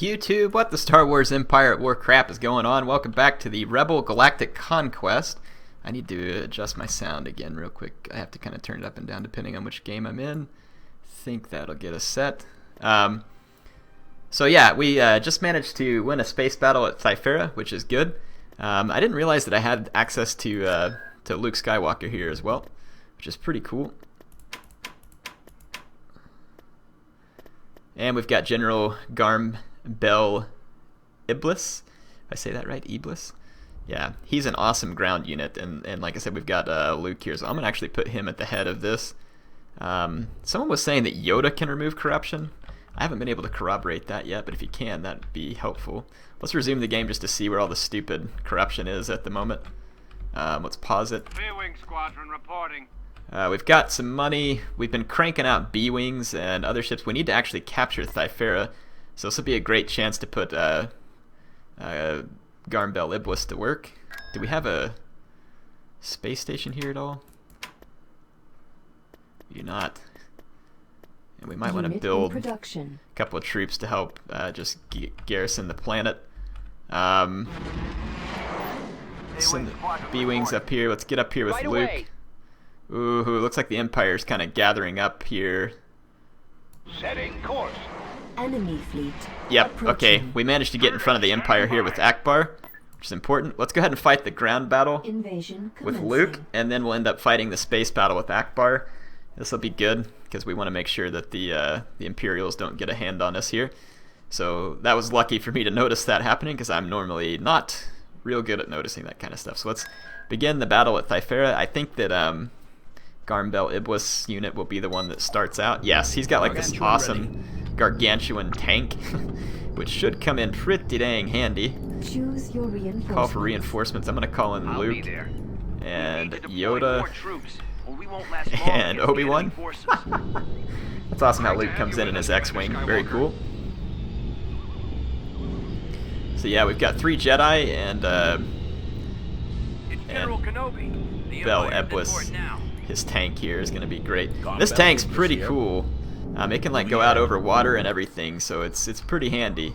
YouTube, what the Star Wars Empire at War crap is going on? Welcome back to the Rebel Galactic Conquest. I need to adjust my sound again real quick. I have to kind of turn it up and down depending on which game I'm in. Think that'll get us set. So yeah, we just managed to win a space battle at Thyfera, which is good. I didn't realize that I had access to Luke Skywalker here as well, which is pretty cool. And we've got General Garm Bell Iblis. If I say that right, Iblis? Yeah, he's an awesome ground unit, and like I said, we've got Luke here, so I'm going to actually put him at the head of this. Someone was saying that Yoda can remove corruption. I haven't been able to corroborate that yet, but if you can, that'd be helpful. Let's resume the game just to see where all the stupid corruption is at the moment. Let's pause it. B-Wing Squadron reporting. We've got some money. We've been cranking out B-Wings and other ships. We need to actually capture Thyfera, so this will be a great chance to put Garmbel Iblis to work. Do we have a space station here at all? We do not. And we might want to build a couple of troops to help just garrison the planet. Send the B-Wings up here. Let's get up here with right Luke. away. Ooh, looks like the Empire's kind of gathering up here. Setting course. Enemy fleet. Yep, okay. We managed to get in front of the Empire here with Akbar, which is important. Let's go ahead and fight the ground battle Invasion with commencing. Luke, and then we'll end up fighting the space battle with Akbar. This will be good, because we want to make sure that the Imperials don't get a hand on us here. So that was lucky for me to notice that happening, because I'm normally not real good at noticing that kind of stuff. So let's begin the battle at Thyfera. I think that Garmbel Iblis unit will be the one that starts out. Yes, he's got like this awesome gargantuan tank, which should come in pretty dang handy. Choose your reinforcements. Call for reinforcements. I'm going to call in I'll be Luke there. and We need to deploy Yoda more troops, or we won't last long and against the Obi-Wan. enemy forces. That's awesome how Luke comes in his X-Wing. Very cool. So yeah, we've got 3 Jedi and It's General Kenobi. The Bell Empire's in Iblis. port now. His tank here is going to be great. This tank's pretty cool. It can like go out over water and everything, so it's pretty handy.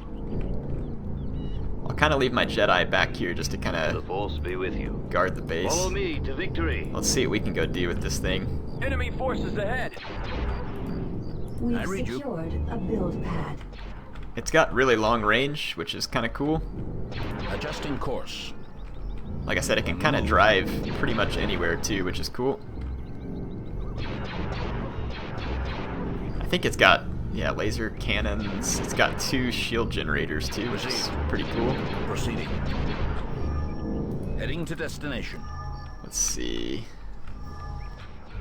I'll kind of leave my Jedi back here just to kind The of Force be with you. guard the base. Follow me to victory. Let's see what we can go do with this thing. Enemy forces ahead. We've read you. secured a build pad. It's got really long range, which is kind of cool. Adjusting course. Like I said, it can kind of drive pretty much anywhere too, which is cool. I think it's got, yeah, laser cannons. It's got 2 shield generators too, which is pretty cool. Proceeding. Heading to destination. Let's see.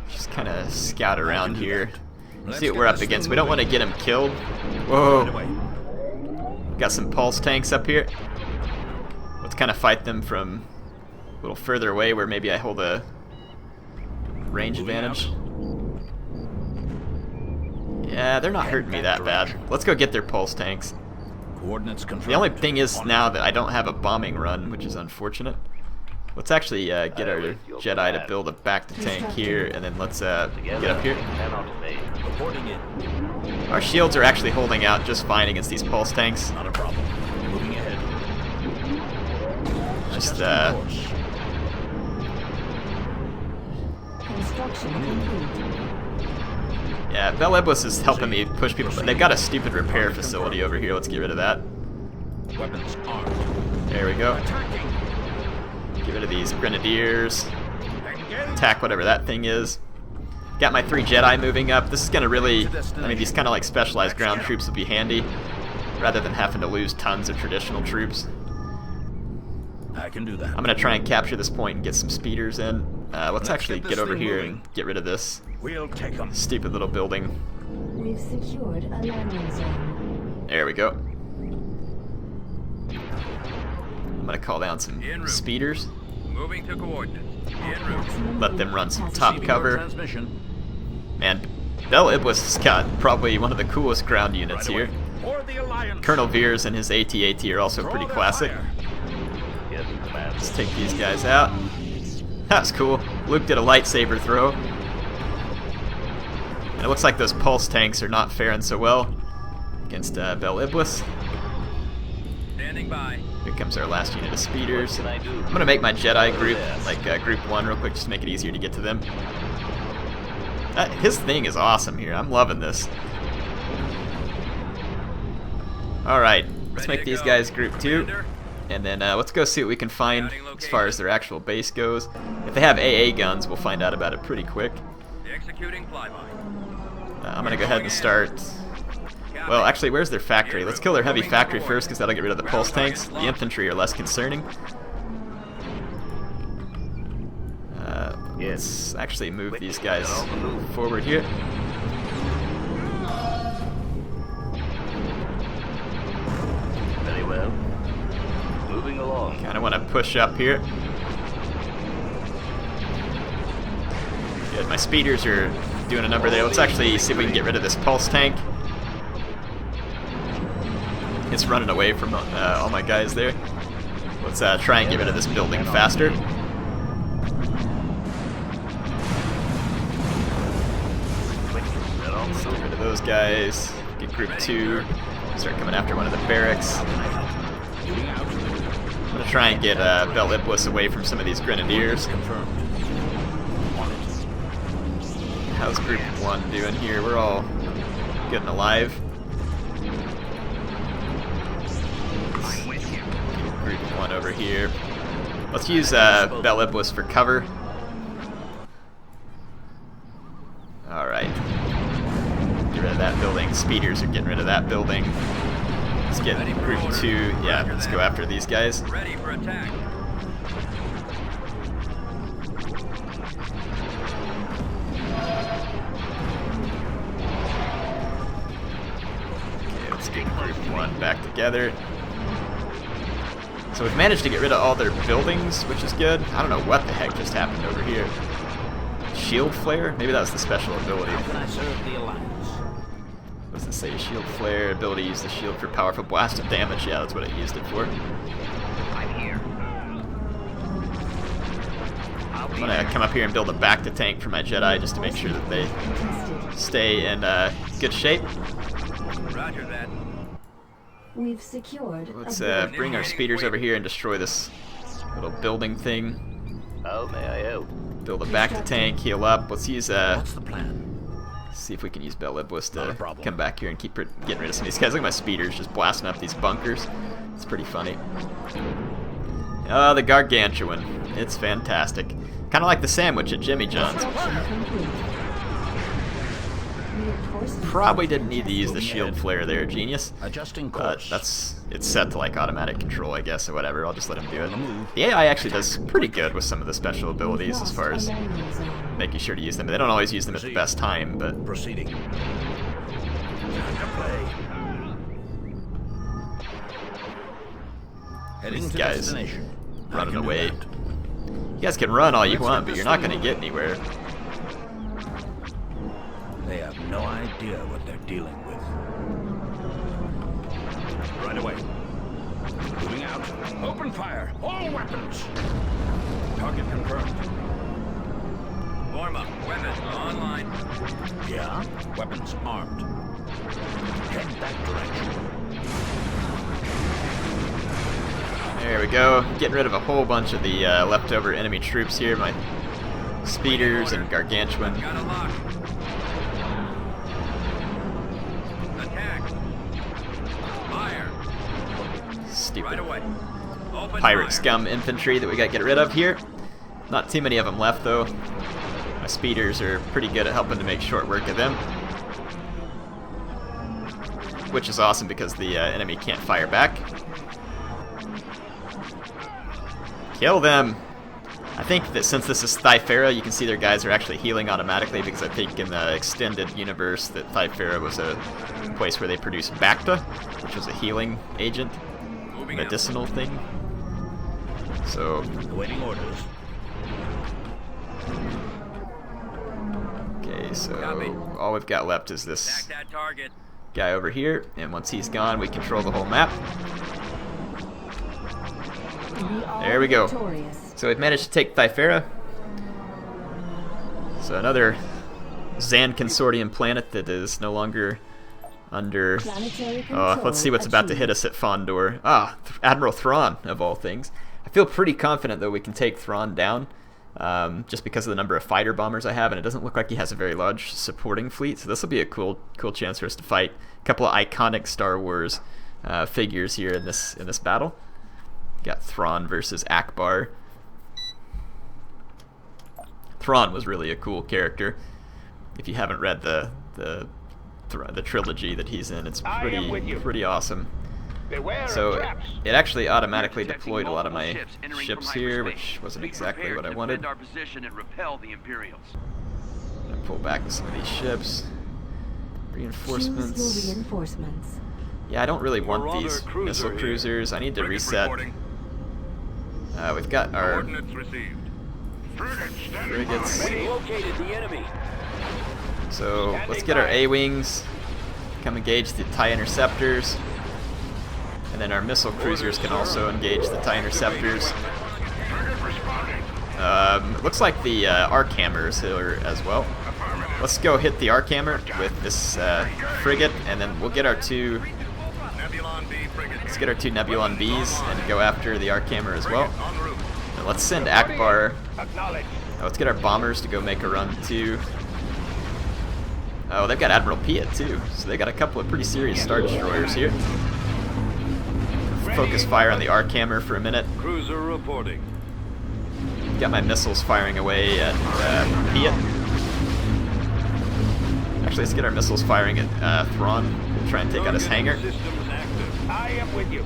Just kind of scout around do here. Let's See what get we're up this against. thing We don't want to moving. get him killed. Right Whoa. away. Got some pulse tanks up here. Let's kind of fight them from a little further away where maybe I hold a range Moving advantage. Yeah, they're not hurting me that bad. Let's go get their pulse tanks. Coordinates confirmed. The only thing is On now that I don't have a bombing run, which is unfortunate. Let's actually get our Jedi to build a back-to-tank here, and then let's get up here. Cannot fail. Reporting in. Our shields are actually holding out just fine against these pulse tanks. Not a problem. Moving ahead. Just Adjusting course. Construction complete. yeah, Bell Iblis is helping me push people. They've got a stupid repair facility over here. Let's get rid of that. Weapons armed. There we go. Get rid of these grenadiers. Attack whatever that thing is. Got my 3 Jedi moving up. This is gonna really, I mean, these kind of like specialized ground troops will be handy, rather than having to lose tons of traditional troops. I can do that. I'm gonna try and capture this point and get some speeders in. Let's actually get over here and get rid of this We'll take them. stupid little building. We've secured a landing zone. There we go. I'm gonna call down some speeders. Moving to coordinates. En route. Let them run some top Receiving your cover. Transmission. Man, Bell Iblis has got probably one of the coolest ground units Right away. here. For the Alliance. Colonel Veers and his AT-AT are also Draw pretty their classic. fire. Yes, Commander. Let's take these guys out. That was cool. Luke did a lightsaber throw. And it looks like those pulse tanks are not faring so well against Bell Iblis. Standing by. Here comes our last unit of speeders. What can I do? I'm gonna make my Jedi group like group 1 real quick, just to make it easier to get to them. His thing is awesome here. I'm loving this. Alright, let's make these guys group 2. And then let's go see what we can find as far as their actual base goes. If they have AA guns, we'll find out about it pretty quick. Executing flyby. I'm gonna go ahead and start. Well, actually, where's their factory? Let's kill their heavy factory first, because that'll get rid of the pulse tanks. The infantry are less concerning. Let's actually move these guys forward here. Very well. Moving along. Kind of want to push up here. Good, my speeders are doing a number there. Let's actually see if we can get rid of this pulse tank. It's running away from all my guys there. Let's try and get rid of this building faster. Let's get rid of those guys. Get group 2. Start coming after one of the barracks. I'm gonna try and get Bel Iblis away from some of these grenadiers. How's group 1 doing here? We're all good and alive. Group 1 over here. Let's use Bel Iblis for cover. Alright. Get rid of that building. Speeders are getting rid of that building. Let's get group 2. Yeah, let's go after these guys. Ready for attack. Okay, let's get group 1 back together. So we've managed to get rid of all their buildings, which is good. I don't know what the heck just happened over here. Shield flare? Maybe that was the special ability. How can I serve the Alliance? What does it say? Shield flare, ability to use the shield for powerful blast of damage. Yeah, that's what it used it for. I'm here. I'm gonna come up here and build a back-to-tank for my Jedi just to make sure that they stay in good shape. Roger that. We've secured. Let's bring our speeders over here and destroy this little building thing. How may I help? Build a back-to-tank, heal up. Let's use What's the plan? see if we can use Bel Iblis Not a to problem. come back here and keep getting rid of some of these guys. Look at my speeders just blasting up these bunkers. It's pretty funny. Oh, the Gargantuan. It's fantastic. Kind of like the sandwich at Jimmy John's. Probably didn't need to use the shield flare there, genius. Adjusting But course. it's set to like automatic control, I guess, or whatever. I'll just let him do it. The AI actually does pretty good with some of the special abilities as far as making sure to use them. They don't always use them at the best time, but Proceeding. Time to play. Heading these to guys destination. I running can do away. that. You guys can run all you want, but you're not going to get anywhere. They have no idea what they're dealing with. Right away. Moving out. Open fire. All weapons. Target confirmed. Form up. Weapons online. Yeah. Weapons armed. Head that direction. There we go. Getting rid of a whole bunch of the leftover enemy troops here. My speeders and Gargantuan. Got a lock. Attack. Fire. Stupid Right away. Open pirate fire. scum infantry that we got to get rid of here. Not too many of them left though. My speeders are pretty good at helping to make short work of them. Which is awesome because the enemy can't fire back. Kill them! I think that since this is Thyfera, you can see their guys are actually healing automatically because I think in the extended universe that Thyfera was a place where they produced Bacta, which was a healing agent, Moving out. medicinal thing. So, Awaiting orders. okay, so Copy. all we've got left is this Attack that target. guy over here, and once he's gone, we control the whole map. There we go. So we've managed to take Thyfera. So another Zann consortium planet that is no longer under... Planetary Oh, control let's see what's about to hit us at Fondor. Ah, Admiral Thrawn, of all things. I feel pretty confident, though, we can take Thrawn down, just because of the number of fighter bombers I have, and it doesn't look like he has a very large supporting fleet, so this will be a cool chance for us to fight a couple of iconic Star Wars figures here in this battle. Got Thrawn versus Akbar. Thrawn was really a cool character. If you haven't read the trilogy that he's in, it's pretty awesome. So it actually automatically deployed a lot of my ships here, which wasn't exactly what I wanted. Our position and repel the Imperials. I'm gonna pull back some of these ships. Reinforcements. Choose your reinforcements. Yeah, I don't really want Marauder these cruiser missile here. cruisers. I need to Frigate reset. reporting. We've got our Coordinates received. frigates. We located the enemy. So let's get our A-wings. Come engage the TIE interceptors. And then our missile cruisers can also engage the TIE interceptors. Looks like the arc hammers here as well. Let's go hit the arc hammer with this frigate, and then we'll get our two. Nebulon B frigate. Let's get our two Nebulon Bs and go after the arc hammer as well. And let's send Akbar. Let's get our bombers to go make a run too. Oh, they've got Admiral Piet too, so they got a couple of pretty serious Star Destroyers here. Focus fire on the arc hammer for a minute. Cruiser reporting. Got my missiles firing away at Piet. Actually, let's get our missiles firing at Thrawn. We'll try and take out his hangar. Systems active. I am with you.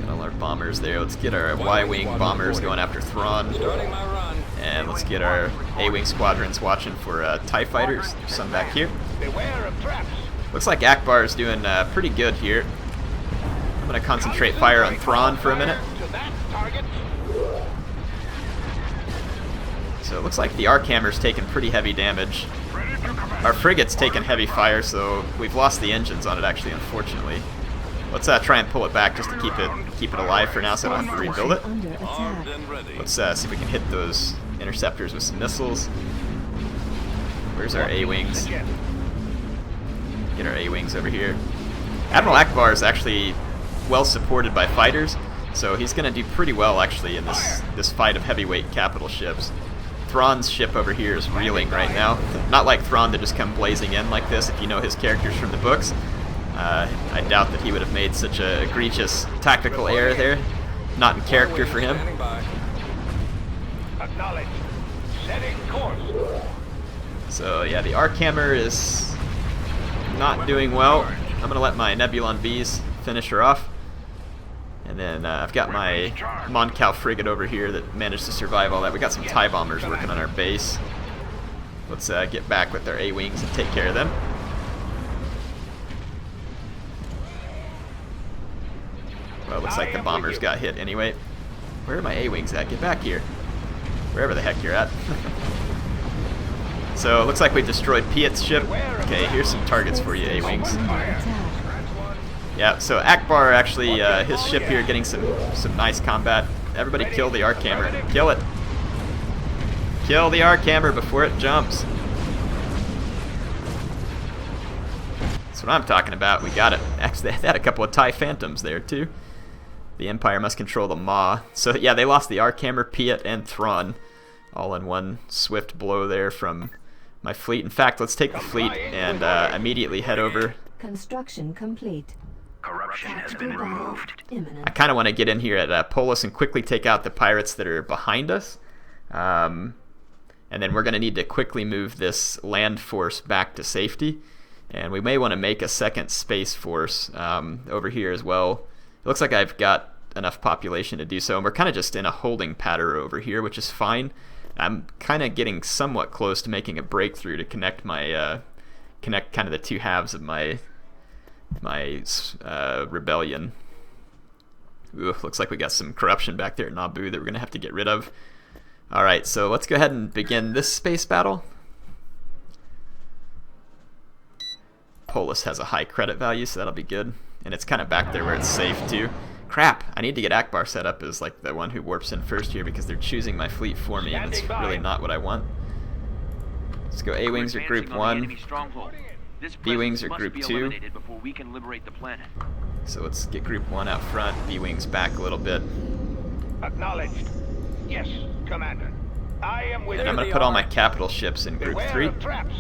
Got all our bombers there. Let's get our Y-wing bombers going after Thrawn. Starting my run. And let's get our A-wing squadrons watching for TIE fighters. There's some back here. Beware of traps. Looks like Akbar is doing pretty good here. I'm going to concentrate fire on Thrawn for a minute. To that target. So it looks like the arc hammer's taking pretty heavy damage. Our frigate's taking heavy fire, so we've lost the engines on it actually, unfortunately. Let's try and pull it back just to keep it alive for now, so I don't have to rebuild it. Under Armed attack. and ready. Let's see if we can hit those interceptors with some missiles. Where's our A-wings? Get our A-wings over here. Admiral Akbar is actually well supported by fighters, so he's going to do pretty well actually in this fight of heavyweight capital ships. Thrawn's ship over here is reeling right now. Not like Thrawn to just come blazing in like this if you know his characters from the books. I doubt that he would have made such a egregious tactical error there. Not in character for him. Standing by. Acknowledged. Setting course. So yeah, the arc hammer is not doing well. I'm going to let my Nebulon Vs finish her off. And then I've got my Moncal frigate over here that managed to survive all that. We got some TIE bombers working on our base. Let's get back with our A-wings and take care of them. Well, it looks like the bombers got hit anyway. Where are my A-wings at? Get back here. Wherever the heck you're at. So it looks like we destroyed Piet's ship. Okay, here's some targets for you, A-wings. Under attack. Yeah, so Akbar actually, his ship here getting some nice combat. Everybody kill the arc hammer. Kill it. Kill the arc hammer before it jumps. That's what I'm talking about. We got it. Actually, they had a couple of TIE Phantoms there too. The Empire must control the Maw. So yeah, they lost the arc hammer, Piet, and Thrawn, all in one swift blow there from my fleet. In fact, let's take the fleet and immediately head over. Construction complete. Corruption has been Tactical battle removed. imminent. I kind of want to get in here at Polis and quickly take out the pirates that are behind us. And then we're going to need to quickly move this land force back to safety. And we may want to make a second space force over here as well. It looks like I've got enough population to do so. And we're kind of just in a holding pattern over here, which is fine. I'm kind of getting somewhat close to making a breakthrough to connect my connect kind of the two halves of my rebellion. Ooh, looks like we got some corruption back there at Naboo that we're gonna have to get rid of. Alright, so let's go ahead and begin this space battle. Polis has a high credit value, so that'll be good. And it's kind of back there where it's safe too. Crap, I need to get Akbar set up as like the one who warps in first here because they're choosing my fleet for me and it's really not what I want. Let's go A-Wings or Group 1. This B-wings are presence group must be 2. eliminated before we can liberate the planet. So let's get group 1 out front, B-wings back a little bit. Acknowledged. Yes, Commander. I am with And you. I'm going to put all my capital ships in group Beware 3. of traps.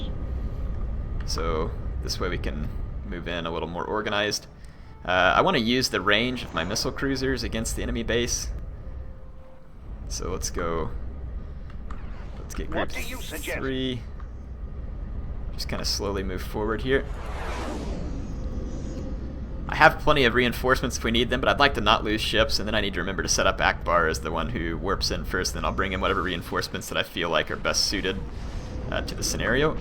So this way we can move in a little more organized. I want to use the range of my missile cruisers against the enemy base. So let's go. Let's get group What do you suggest? 3. Just kind of slowly move forward here. I have plenty of reinforcements if we need them, but I'd like to not lose ships, and then I need to remember to set up Akbar as the one who warps in first, then I'll bring in whatever reinforcements that I feel like are best suited to the scenario.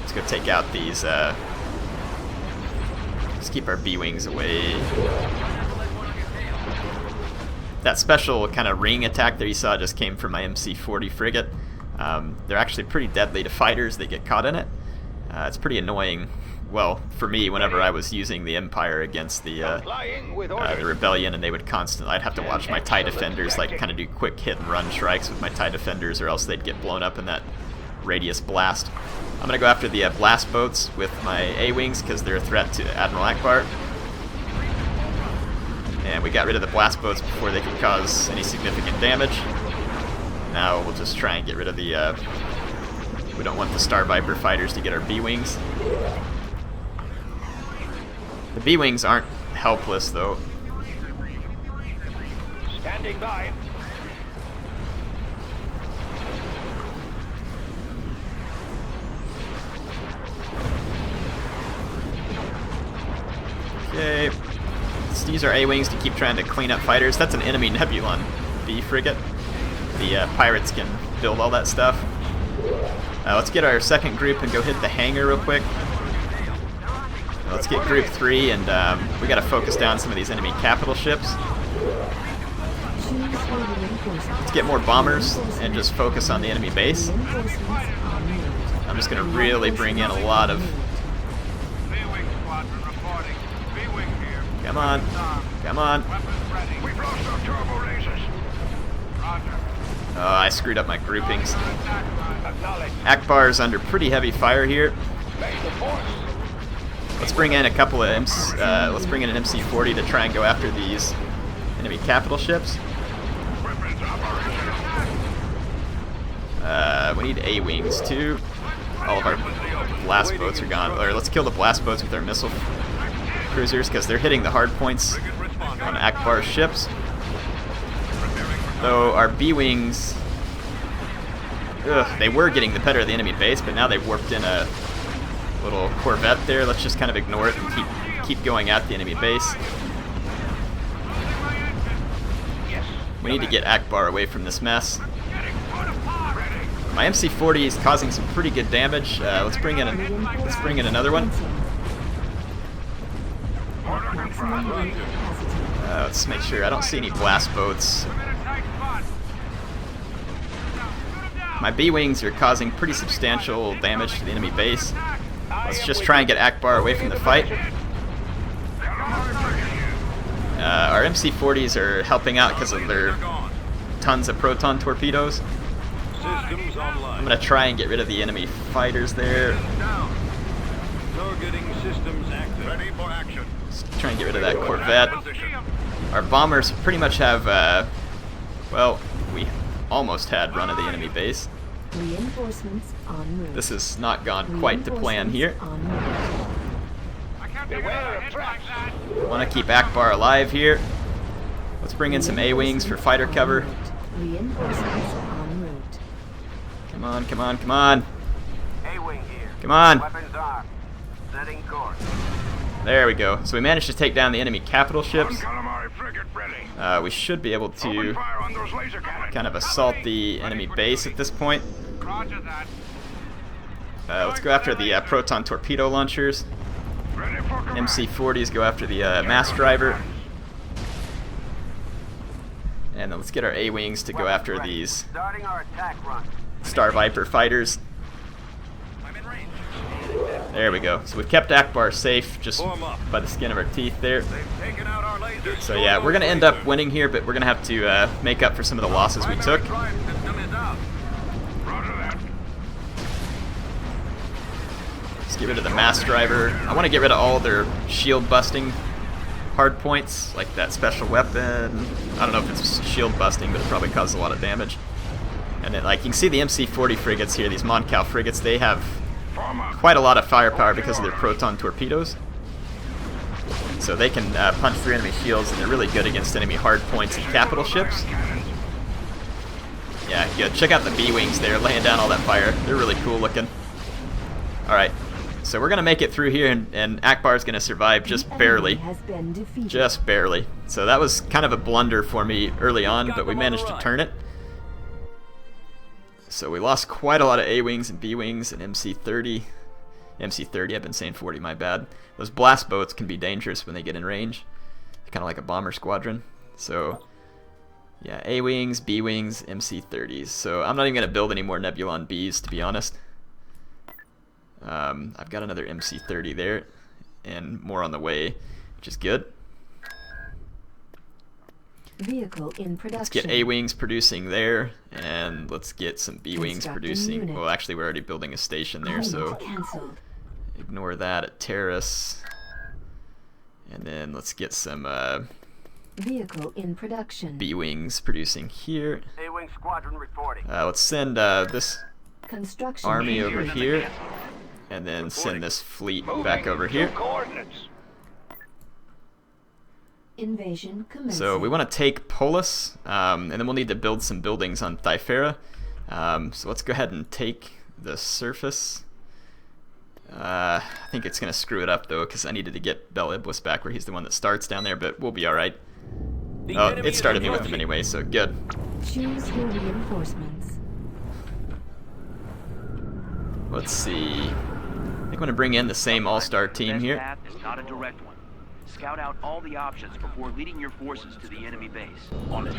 Let's go take out these, let's keep our B-wings away. That special kind of ring attack there you saw just came from my MC-40 frigate. They're actually pretty deadly to fighters that get caught in it. It's pretty annoying, well, for me, whenever I was using the Empire against the Rebellion, and they would constantly, I'd have to watch my TIE Defenders like kind of do quick hit and run strikes with my TIE Defenders, or else they'd get blown up in that radius blast. I'm going to go after the blast boats with my A-wings because they're a threat to Admiral Akbar. And we got rid of the blast boats before they could cause any significant damage. Now we'll just try and get rid of the, we don't want the Star Viper fighters to get our B-wings. The B-wings aren't helpless though. Standing by. Okay. Let's use our A-wings to keep trying to clean up fighters. That's an enemy Nebulon B frigate. The pirates can build all that stuff. Let's get our second group and go hit the hangar real quick. Let's get group 3, and we gotta focus down some of these enemy capital ships. Let's get more bombers and just focus on the enemy base. I'm just gonna really bring in a lot of... Come on, come on. Oh, I screwed up my groupings. Akbar's under pretty heavy fire here. Let's bring in a couple of let's bring in an MC-40 to try and go after these enemy capital ships. We need A-wings too. All of our blast boats are gone. Or let's kill the blast boats with our missile cruisers because they're hitting the hard points on Akbar's ships. Though our B-wings, they were getting the better of the enemy base, but now they've warped in a little corvette there. Let's just kind of ignore it and keep going at the enemy base. We need to get Akbar away from this mess. My MC-40 is causing some pretty good damage. Let's bring in another one. Let's make sure I don't see any blast boats. My B-wings are causing pretty substantial damage to the enemy base. Let's just try and get Akbar away from the fight. Our MC-40s are helping out because of their tons of proton torpedoes. I'm going to try and get rid of the enemy fighters there. Just try and get rid of that corvette. Our bombers pretty much have, well, we almost had run of the enemy base. Reinforcements en route. This has not gone quite to plan here. Want to keep Akbar alive here. Let's bring in some A-wings for fighter cover. Reinforcements en route. Come on, come on, come on. A-wing here. Come on. Weapons armed. Setting course. There we go. So we managed to take down the enemy capital ships. Calamari frigate ready. We should be able to Open fire on those laser cannons. kind of assault the enemy base at this point. Roger that. Let's go after the proton torpedo launchers. Ready for command. MC-40s go after the mass driver. And then let's get our A-wings to go after these Starting our attack run. Star Viper fighters. I'm in range. There we go. So we've kept Akbar safe just by the skin of our teeth there. They've taken out our lasers. So yeah, we're going to end up winning here, but we're going to have to make up for some of the losses we took. Drive system is out. Roger that. get rid of the mass driver. I want to get rid of all their shield busting hard points, like that special weapon. I don't know if it's shield busting, but it probably causes a lot of damage. And then, like, you can see the MC-40 frigates here, these Moncal frigates, they have quite a lot of firepower because of their proton torpedoes. So they can punch through enemy shields, and they're really good against enemy hard points and capital ships. Yeah, good. Check out the B-Wings there, laying down all that fire. They're really cool looking. Alright, so we're going to make it through here, and Akbar's going to survive just barely. Just barely. So that was kind of a blunder for me early on, but we managed to turn it. So we lost quite a lot of A-Wings and B-Wings and MC-30. MC-30, I've been saying 40, my bad. Those blast boats can be dangerous when they get in range. Kind of like a bomber squadron. So, yeah, A-Wings, B-Wings, MC-30s. So I'm not even going to build any more Nebulon Bs, to be honest. I've got another MC-30 there, and more on the way, which is good. Vehicle in production. Let's get A-Wings producing there, and let's get some B-Wings producing. Unit. Well, actually, we're already building a station there, so Cancelled. ignore that at Terrace. And then let's get some Vehicle in production. B-Wings producing here. A-Wing squadron reporting. Let's send this Construction. army over here, and then send this fleet back over here. Coordinates. Invasion commencing. So we want to take Polis, and then we'll need to build some buildings on Thyfera. So let's go ahead and take the surface. I think it's going to screw it up, though, because I needed to get Bel Iblis back where he's the one that starts down there, but we'll be alright. Oh, it started me with him anyway, so good. Choose your reinforcements. Let's see. I think I'm going to bring in the same all-star team here. Best path is not a direct one. Scout out all the options before leading your forces to the enemy base. On it.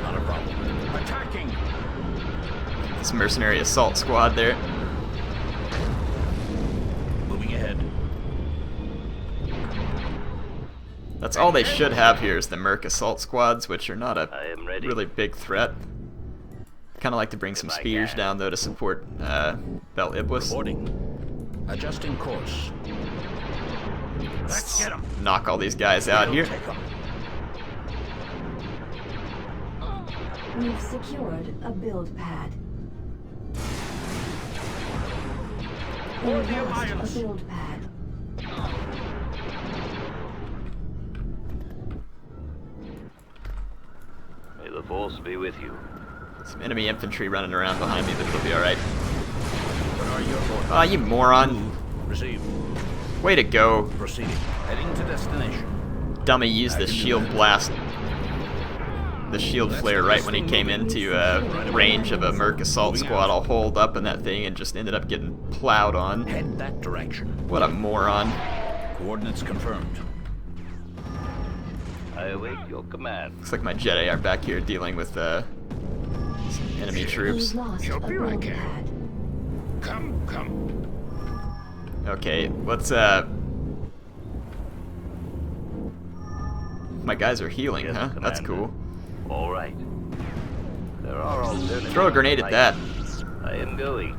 Not a problem. Attacking! This mercenary assault squad there. Moving ahead. That's all they should have here is the Merc assault squads, which are not a I am ready. really big threat. Kind of like to bring some spears down, though, to support Bel Iblis. Reporting. Adjusting course. Let's get him. Knock all these guys out here. Take 'em. We've secured a build pad. We For the lost Alliance. a build pad. May the force be with you. Some enemy infantry running around behind me, but it'll be alright. What are your orders? Ah, you moron. Receive. Way to go. Proceeding. Heading to destination. Dummy used the shield blast. The shield flare right when he came into range of a Merc assault squad, all holed up in that thing, and just ended up getting plowed on. Head that direction. What a moron. Coordinates confirmed. I await your command. Looks like my Jedi are back here dealing with some enemy troops. We've lost a You'll be right build there. pad. Come. Okay, let's my guys are healing, Yes, huh? That's Commander. cool. All right. There are alternatives. Throw a grenade at that. I am going.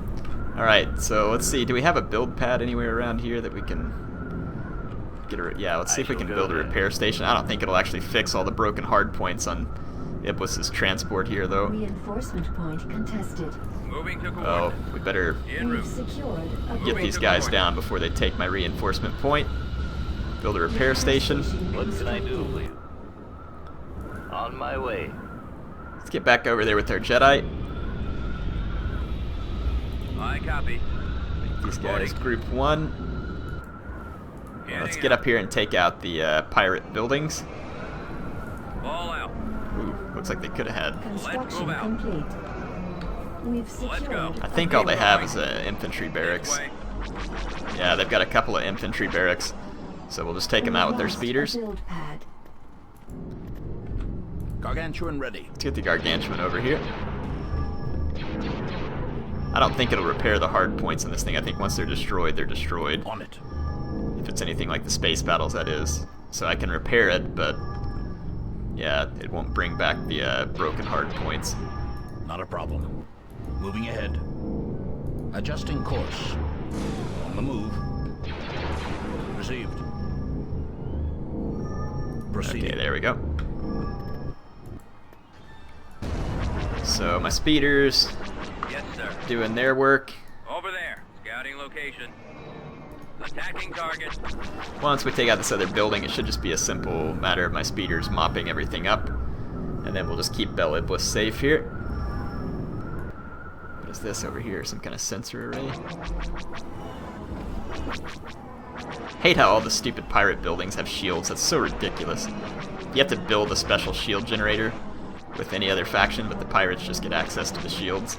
Alright, so let's see. Do we have a build pad anywhere around here that we can get a... Yeah, let's see if we can build a repair station. I don't think it'll actually fix all the broken hard points on Iblis's transport here, though. Reinforcement point contested. Moving to Oh, we better We've secured a get these guys down before they take my reinforcement point. Build a repair station. What can I do for you? On my way. Let's get back over there with our Jedi. I copy. Make these guys group 1. Let's get up here and take out the pirate buildings. All out. Ooh, looks like they could have had... Construction move out. complete. We've secured. go. I think all they have is infantry barracks. Yeah, they've got a couple of infantry barracks. So we'll just take them out with their Lost a speeders. build pad. Gargantuan ready. Let's get the Gargantuan over here. I don't think it'll repair the hard points on this thing. I think once they're destroyed, they're destroyed. On it. If it's anything like the space battles, that is. So I can repair it, but yeah, it won't bring back the broken hard points. Not a problem. Moving ahead. Adjusting course. On the move. Received. Proceeding. Okay, there we go. So my speeders Yes, sir. doing their work. Over there. Scouting location. Attacking target. Once we take out this other building, it should just be a simple matter of my speeders mopping everything up. And then we'll just keep Bel Iblis safe here. What is this over here? Some kind of sensor array? Hate how all the stupid pirate buildings have shields. That's so ridiculous. You have to build a special shield generator with any other faction, but the pirates just get access to the shields.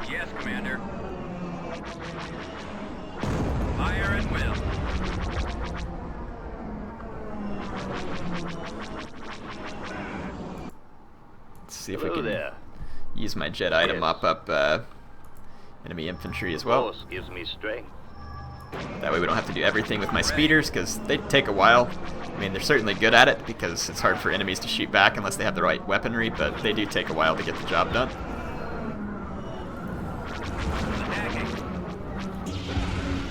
Yes, Commander. Fire at will. Let's see if we Hello can there. use my Jedi to Yes. mop up enemy infantry as well. Force gives me strength. That way we don't have to do everything with my speeders, because they take a while. I mean, they're certainly good at it, because it's hard for enemies to shoot back unless they have the right weaponry, but they do take a while to get the job done. Attacking.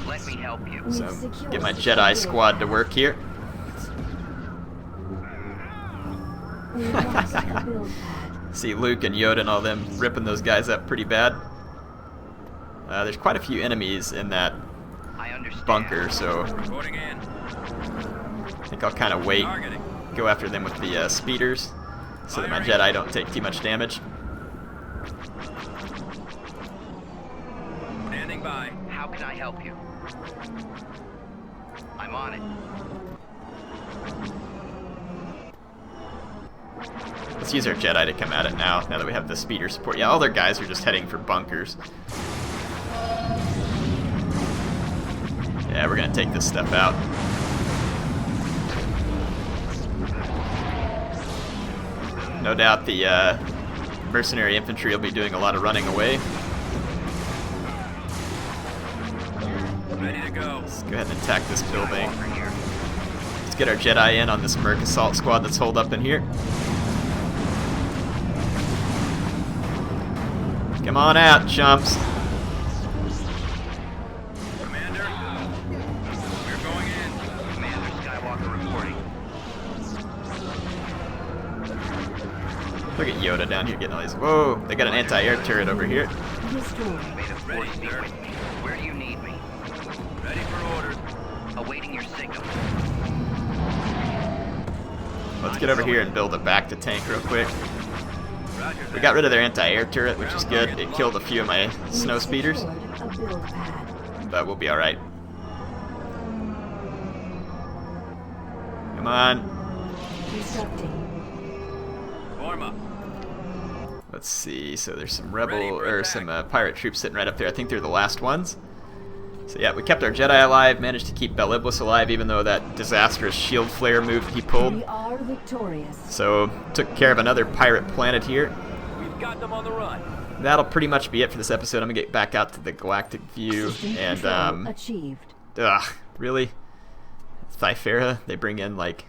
Let me help you. We've So, secured get my the Jedi building. squad to work here. We lost a build pad. See Luke and Yoda and all them ripping those guys up pretty bad. There's quite a few enemies in that I understand. bunker, so Reporting in. I think I'll kind of wait, Targeting. go after them with the speeders, so that my Jedi don't take too much damage. Standing by. How can I help you? I'm on it. Let's use our Jedi to come at it now that we have the speeder support. Yeah, all their guys are just heading for bunkers. Yeah, we're gonna take this stuff out. No doubt the mercenary infantry will be doing a lot of running away. Ready to go. Let's go ahead and attack this building. Let's get our Jedi in on this Merc assault squad that's holed up in here. Come on out, chumps. Commander. We're going in. Commander Skywalker reporting. Look at Yoda down here getting all these. Whoa, they got an anti-air turret over here. Destroyed. May the Ready, force be sir. with me. Where do you need me? Ready for orders. Awaiting your signal. Let's get over here and build a back to tank real quick. Roger We that. got rid of their anti-air turret, which is good. It killed a few of my We've snow speeders, secured a build pad. but we'll be alright. Come on. Constructing. Form up. Let's see. So there's some Ready rebel for or attack. some pirate troops sitting right up there. I think they're the last ones. So yeah, we kept our Jedi alive, managed to keep Bel Iblis alive, even though that disastrous shield flare move he pulled. We are victorious. So took care of another pirate planet here. We've got them on the run. That'll pretty much be it for this episode. I'm gonna get back out to the Galactic view System and control achieved. really? Thyfera? They bring in like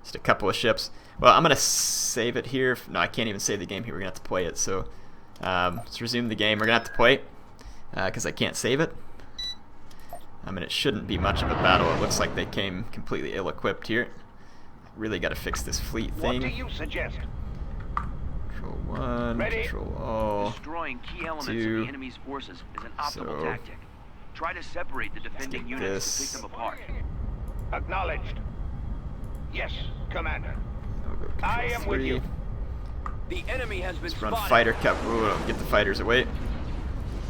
just a couple of ships. Well, I'm gonna save it here. No, I can't even save the game here. We're gonna have to play it. So let's resume the game. We're gonna have to play it because I can't save it. I mean, it shouldn't be much of a battle. It looks like they came completely ill-equipped here. Really got to fix this fleet thing. What do you suggest? Control 1, Ready? Control all. Destroying key elements of two. the enemy's forces is an optimal So, tactic. Try to separate the defending get units this. to pick them apart. Acknowledged. Yes, Commander. I'll go I Control am with 3. you. The enemy has been Let's run spotted. fighter cup. Ooh, get the fighters away.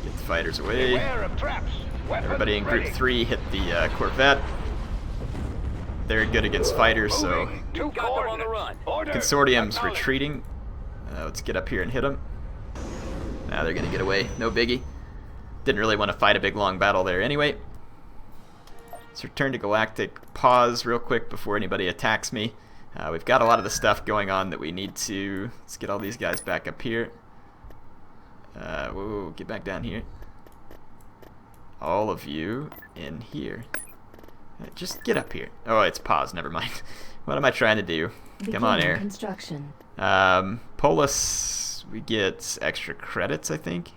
Get the fighters away. Beware of traps. Weapons Everybody in Group ready. 3 hit the Corvette. They're good against fighters, so Moving to Got them on the coordinates. run. Order. Consortium's Acknowledged. retreating. Let's get up here and hit them. Now they're going to get away. No biggie. Didn't really want to fight a big long battle there anyway. Let's return to Galactic. Pause real quick before anybody attacks me. We've got a lot of the stuff going on that we need to... Let's get all these guys back up here. Whoa, get back down here. All of you in here. Just get up here. Oh, it's pause. Never mind. What am I trying to do? Come on, Beginning Air. Construction. Polis, we get extra credits, I think.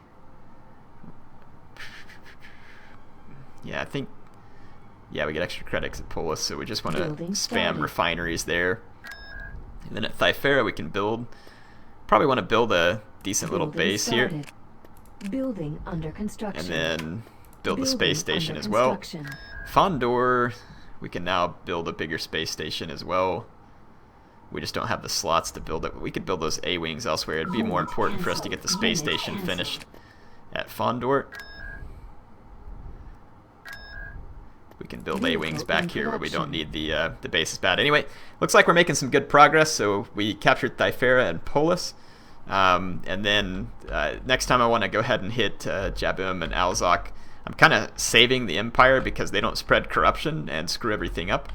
Yeah, I think... Yeah, we get extra credits at Polis, so we just want to Building spam started. refineries there. And then at Thyfera we can build... Probably want to build a decent little Building base here. started. Building under And construction. then build the Building space station under as well. construction. Fondor, we can now build a bigger space station as well. We just don't have the slots to build it. We could build those A-wings elsewhere. It'd be more Unit important for us to cancelled. get the space Unit station cancelled. finished at Fondor. We can build Vehicle A-wings in back here where we don't production. need the base is bad. Anyway, looks like we're making some good progress. So we captured Thyfera and Polis. And then next time I want to go ahead and hit Jabum and Alzok. I'm kind of saving the Empire because they don't spread corruption and screw everything up.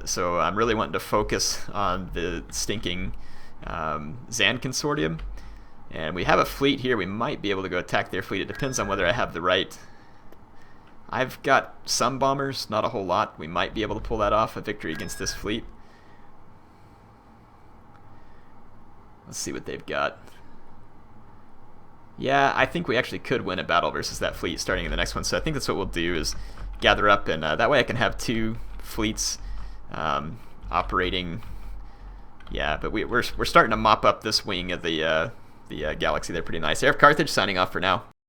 So I'm really wanting to focus on the stinking Zann consortium. And we have a fleet here. We might be able to go attack their fleet. It depends on whether I have the right... I've got some bombers, not a whole lot. We might be able to pull that off, a victory against this fleet. Let's see what they've got. Yeah, I think we actually could win a battle versus that fleet starting in the next one. So I think that's what we'll do is gather up, and that way I can have 2 fleets operating. Yeah, but we're starting to mop up this wing of the galaxy. They're pretty nice. HeirofCarthage signing off for now.